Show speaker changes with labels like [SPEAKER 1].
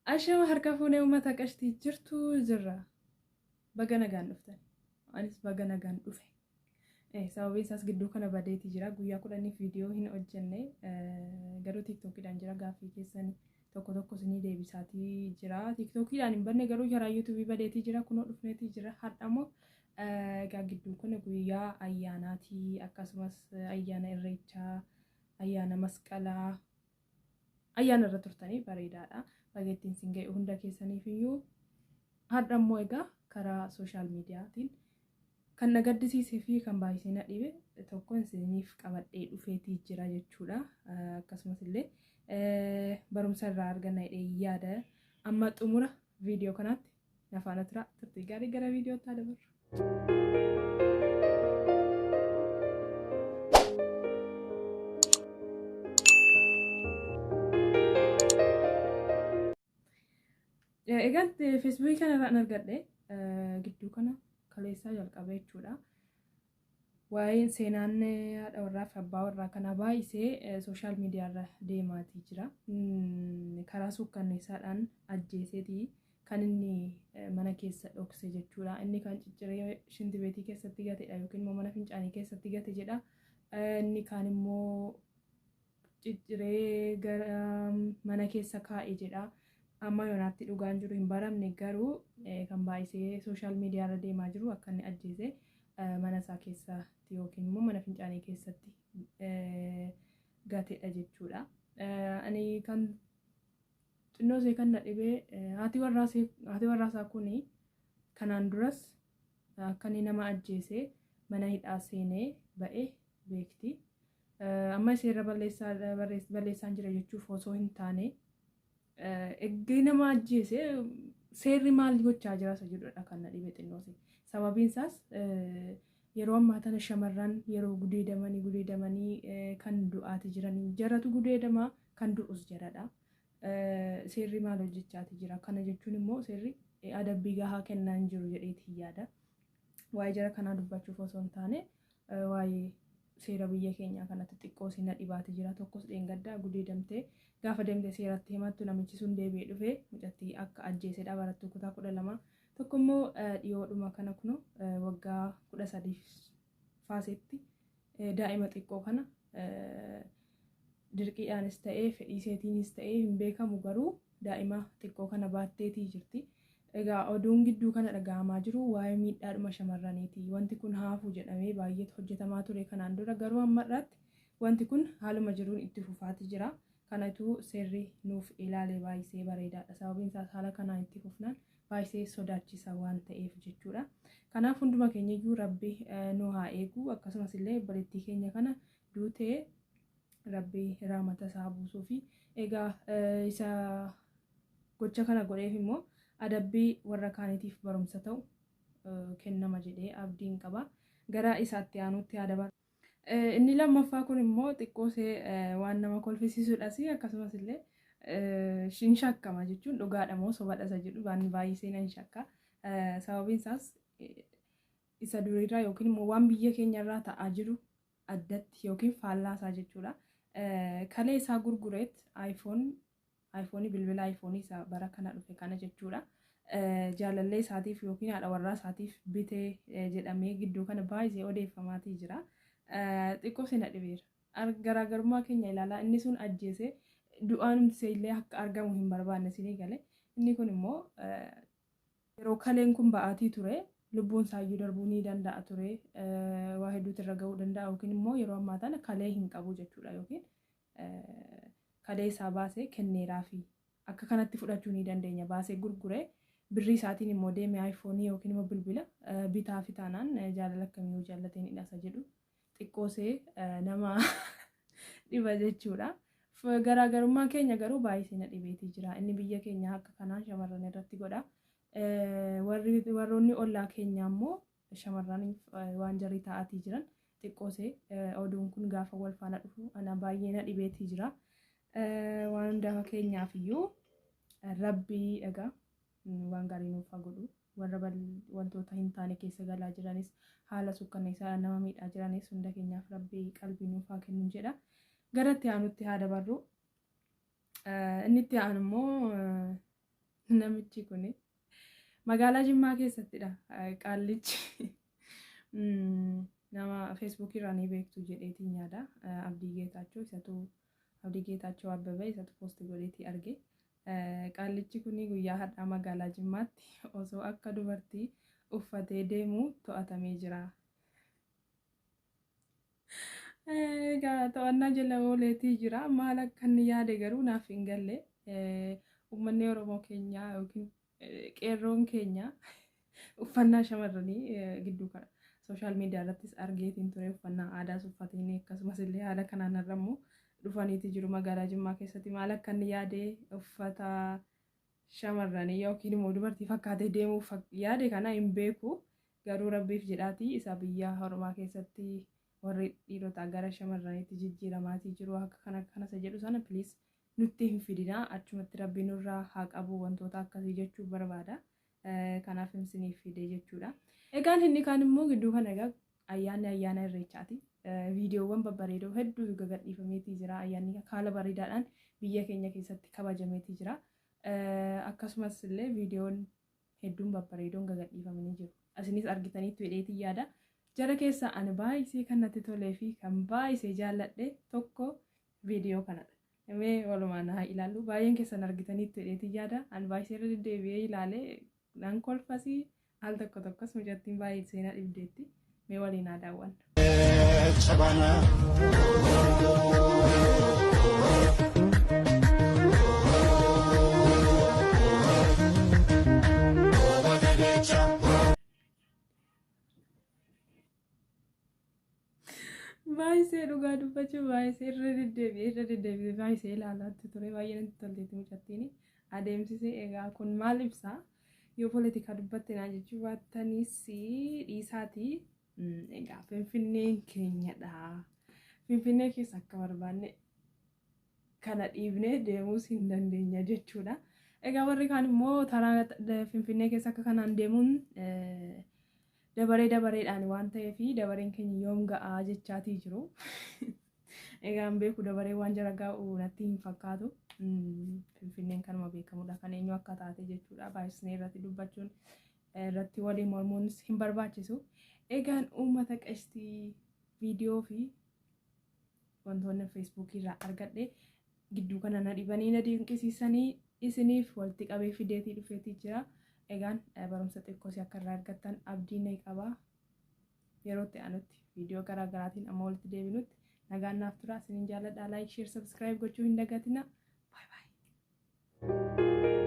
[SPEAKER 1] Ashama harka fuunee uummata qashtii jirtu jirra. Baga nagaan dhuftan. Anis baga nagaan dhufe. Sababii isaas gidduu kana badeetii jira. Guyyaa 10 viidiyoo hin hojjenne. Garuu tiiktookidhaan jira gaaffii keessan tokko tokko isinii deebisaatii jira. Tiiktookidhaan hin banne garuu karaa yuutuubii badeetii jira. Kunoo dhufneetii jira. Har'ammoo egaa gidduu kana guyyaa ayyaanaatii akkasumas ayyaana irreechaa, ayyaana masqalaa, ayyaana irra turtanii bareedaadha. Bageettiin sin ga'e hunda keessaniif iyyuu har'ammoo egaa karaa sooshaal miidiyaatiin kan na gaddisiisee fi kan baay'isee na dhibe tokkoon isiniif qabadhee dhufeetii jira jechuudha. Akkasumas illee barumsa irraa arganna jedhee yaada. Amma xumura viidiyoo kanaatti na faana tura. Turtii gaarii gara viidiyootti haa dabarru. Egaan feesbuukii kanarraan argadhe gidduu kana kaleessaa jalqabee jechuudha. Waa'ee seenaan haadha warraa fi abbaa warraa kana baay'isee sooshaal miidiyaarra deemaatii jira. Karaa suukkanneessaadhaan ajjeeseetii kan inni mana keessa dhokse jechuudha. Inni kan cicciree shinti beetii keessatti gatedha yookiin immoo mana fincaanii keessatti gate jedha. Inni kaan immoo cicciree gara mana keessa kaa'e jedha. Amma yoonaatti dhugaan jiru hin baramne garuu kan baay'isee sooshaal miidiyaarra deemaa jiru akka inni ajjeese mana isaa keessatti yookiin immoo mana fincaanii keessatti gatedha jechuudha. Ani kan xinnoosee kan na dhibee haati warraasaa kun kanaan duras akka inni nama ajjeese mana hidhaa seenee ba'e beekti. Amma seera balleessaan jira jechuuf osoo hin taane egaa nama ajjeese seerri maal gochaa jira isa jedhudha kan na dhibe xinnoose. Sababiin isaas yeroo ammaa tana shamarran yeroo gudeedamanii kan du'aati jiranii jaratu gudeedamaa kan du'us jaradha. Seerri maal hojjechaati jira. Kana jechuun immoo seerri adabbii gahaa kennaa hin jiru jedheetii yaada. Waa'ee jara kanaa dubbachuuf osoo hin taane waa'ee seera biyya keenyaa kanatti xiqqoo na dhibaati jira. Tokkos dheengaddaa gudeedamtee gaafa deemtee seeratti himattu namichi sun deebi'ee dhufee mucattii akka ajjeesedha barattuu kutaa 12. Tokko immoo dhiyoodhuma kana kuno waggaa 13 faasetti daa'ima xiqqoo kana dirqiidhaanis ta'ee fedhii seetiinis ta'ee hin beekamu garuu daa'ima xiqqoo kana baatteetii jirti. Egaa oduun gidduu kana dhaga'amaa jiru waa'ee miidhaadhuma shamarraniiti. Wanti kun haafuu jedhamee baay'eetu hojjetamaa ture kanaan dura garuu ammarraatti wanti kun haaluma jiruun itti fufaati jira. Kanatu seerri nuuf ilaalee baay'isee bareedaadha. Sababiin isaas haala kanaan itti fufnaan baay'isee sodaachisa waan ta'eef jechuudha. Kanaaf hunduma keenya iyyuu rabbi nu haa eegu. Akkasumas illee bareettii keenya kana duutee rabbi rahmata isaa buusuu fi egaa isa gocha kana godheef immoo adabbii warra kaaniitiif barumsa ta'u kennama jedhee abdiin qaba. Gara isaatti aanutti haa dabarru. Inni lammaffaa kun immoo xiqqoosee waan nama kolfisiisudhas akkasumas illee shin shakkama jechuun dhugaadha moo sobadha isa jedhu waan baay'isee nan shakka. Sababiin isaas isa duriirraa yookiin immoo waan biyya keenyarraa ta'aa jiru addatti yookiin faallaasaa jechuudha. Kalee isaa gurgureet aayifoonii bilbila aayifoonii isaa bara kana dhufe kana jechuudha. Jaalallee isaatiif yookiin haadha warraa isaatiif bitee jedhamee gidduu kana baay'isee odeeffamaatii jira. Xiqqoo sina dhibeera. Garaagarummaa keenya ilaalaa inni sun ajjeese du'aanumti illee akka argamu hin barbaanne sinii gale. Inni kun immoo yeroo kaleen kun ba'aatii ture lubbuun isaayyuu darbuu ni danda'a ture. Waa hedduutu irra gahuu danda'a yookiin immoo yeroo ammaa tana kalee hin qabu jechuudha yookiin kalee isaa baasee kenneeraa fi akka kanatti fudhachuu ni dandeenya. Baasee gurguree birrii isaatiin immoo deemee aayifoonii yookiin immoo bilbila bitaa fi taanaan jaalala akkamii jaallateen isa jedhu. Xiqqoosee nama dhiba jechuudha. Garaagarummaan keenya garuu baay'isee na dhibeetii jira. Inni biyya keenya akka kanaan shamarran irratti godha. Warroonni ollaa keenyaa immoo shamarraniif waan jarii ta'atii jiran xiqqoosee oduun kun gaafa wal faana dhufu ana baay'ee na dhibeetii jira. Waan hundaaf keenyaaf iyyuu rabbii egaa waan gaarii nuuf haa godhu. Warra wantoota hin taane keessa galaa jiranis haala sukkanneessaa nama miidhaa jiranis hunda keenyaaf rabbii qalbii nuuf haa kennu jedha. Gara itti aanutti haa dabarru. Inni itti aanu immoo namichi kun magaalaa Jimmaa keessattidha. Qaallichi nama feesbuukii irraa ni beektu jedheetiin yaada. Abdii Geetaachoo Abbabee isatu poosti godheetii arge. Qaallichi kun guyyaa har'aa magaalaa Jimmaatti osoo akka dubartii uffatee deemu to'atamee jira. Egaa to'annaa jala ooleetii jira. Maal akka inni yaade garuu naaf hin galle. Uummanni Oromoo keenyaa yookiin qeerroon keenya uffannaa shamarranii gidduu kana sooshaal miidiyaa irrattis argeetiin ture uffannaa aadaas uffatanii akkasumas illee haala kanaan irra immoo dhufaniiti jiru magaalaa Jimmaa keessatti. Maal akka inni yaade uffata shamarranii yookiin immoo dubartii fakkaatee deemuuf yaade kana hin beeku. Garuu rabbiif jedhaatii isa biyya Oromaa keessatti warri dhiirotaa gara shamarraniitti jijjiiramaatii jiru akka kanas jedhu sana piliis nutti hin fidinaa achumatti rabbi nurraa haa qabu wantoota akkasii jechuu barbaada. Kanaaf isiniif fide jechuudha. Egaan inni kaan immoo gidduu kana egaa ayyaana irreechaati. Viidiyoowwan babbareedoo hedduu gadhiifameetii jira. Ayyaanni haala bareedaadhaan biyya keenya keessatti kabajameetii jira. Akkasumas illee viidiyoon hedduun babbareedoon gadhiifamanii jiru. Asinis argitaniitu hidheetii yaada. Jara keessa ani baay'isee kan natti tolee fi kan baay'isee jaalladhe tokko viidiyoo kanadha. Mee walumaan haa ilaallu. Baay'een keessan argitaniitu hidheetii yaada. Ani baay'isee irra deddeebi'ee ilaalee nan kolfasii al tokkos mucattiin baay'ee seenaa dhibdeetti. Mee waliin haa daawwannu. Baay'isee dhugaa dubbachuu baay'isee irra deddeebi'ee baay'isee ilaalaatti ture. Baay'ee natti tolteetti mucattiin adeemsisee. Egaa kun maal ibsaa? Yoo poolitikaa dubbatte naa jechuu baattanis dhiisaati. Egaa Finfinneen keenyadha. Finfinnee keessa akka barbaanne kana dhiibnee deemuus hin dandeenya jechuudha. Egaa warri kaan immoo taraa Finfinnee keessa akka kanaan deemuun dabareedhaan waan ta'eef dabareen keenya yoom ga'aa jechaatii jiru. Egaan beeku dabaree waan jara ga'u natti hin fakkaatu. Finfinneen kanuma beekamudha. Kan eenyu akka taate jechuudha. Baay'isnee irratti dubbachuun irratti waliin mormuunis hin barbaachisu. Egaan uummata qashtii viidiyoo fi wantoonni feesbuukii irraa argadhe gidduu kana na dhibanii na dinqisiisanii isiniif walitti qabee fideetii dhufeetii jira. Egaan barumsa xiqqoos akka irraa argattan abdiin ni qaba. Yeroo itti aanutti viidiyoo garaagaraatiin amma walitti deebinutti nagaan naaf tura. Isiniin jaalladha. Like, share, subscribe gochuu hin dagatina. Bye bye.